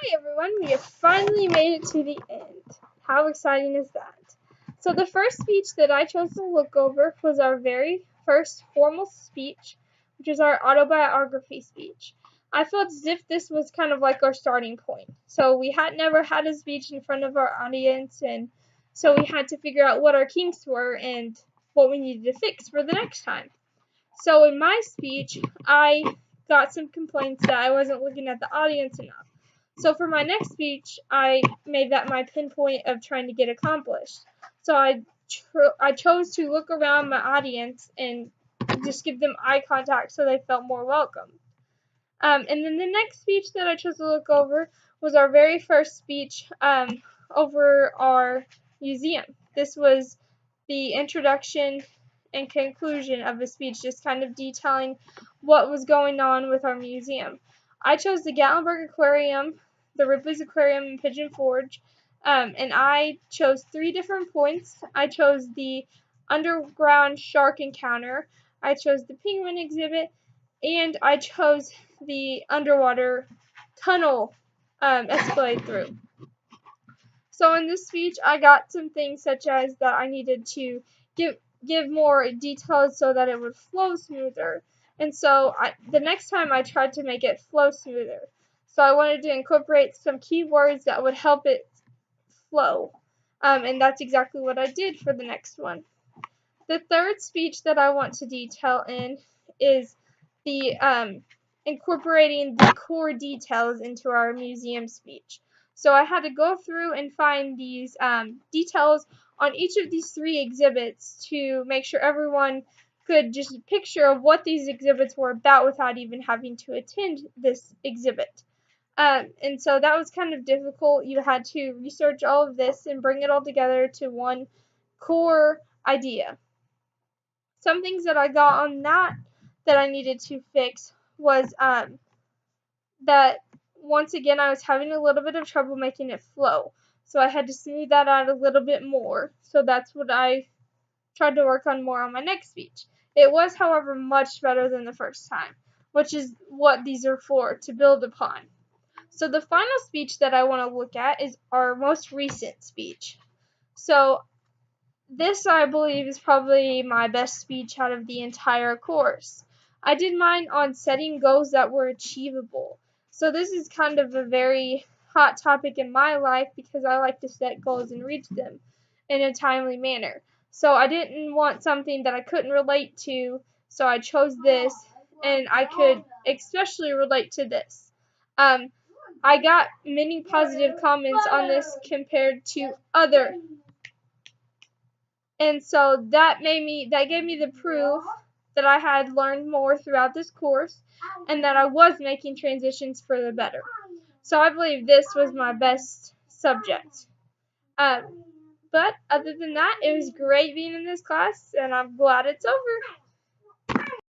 Hi everyone, we have finally made it to the end. How exciting is that? So the first speech that I chose to look over was our very first formal speech, which is our autobiography speech. I felt as if this was kind of like our starting point. So we had never had a speech in front of our audience, and so we had to figure out what our kinks were and what we needed to fix for the next time. So in my speech, I got some complaints that I wasn't looking at the audience enough. So for my next speech, I made that my pinpoint of trying to get accomplished. So I chose to look around my audience and just give them eye contact so they felt more welcome. And then the next speech that I chose to look over was our very first speech over our museum. This was the introduction and conclusion of the speech, just kind of detailing what was going on with our museum. I chose the Gatlinburg Aquarium, the Ripley's Aquarium, and Pigeon Forge, and I chose 3 different points. I chose the underground shark encounter, I chose the penguin exhibit, and I chose the underwater tunnel escalade through. So in this speech, I got some things such as that I needed to give more details so that it would flow smoother. And so the next time I tried to make it flow smoother. So I wanted to incorporate some keywords that would help it flow. And that's exactly what I did for the next one. The third speech that I want to detail in is the incorporating the core details into our museum speech. So I had to go through and find these details on each of these 3 exhibits to make sure everyone could just picture of what these exhibits were about without even having to attend this exhibit. And so that was kind of difficult. You had to research all of this and bring it all together to one core idea. Some things that I got on that I needed to fix was that once again I was having a little bit of trouble making it flow. So I had to smooth that out a little bit more. So that's what I tried to work on more on my next speech. It was, however, much better than the first time, which is what these are for, to build upon. So the final speech that I want to look at is our most recent speech. So this, I believe, is probably my best speech out of the entire course. I did mine on setting goals that were achievable. So this is kind of a very hot topic in my life because I like to set goals and reach them in a timely manner. So I didn't want something that I couldn't relate to, so I chose this, and I could especially relate to this. I got many positive comments on this compared to other. And so that gave me the proof that I had learned more throughout this course and that I was making transitions for the better. So I believe this was my best subject. But other than that, it was great being in this class, and I'm glad it's over.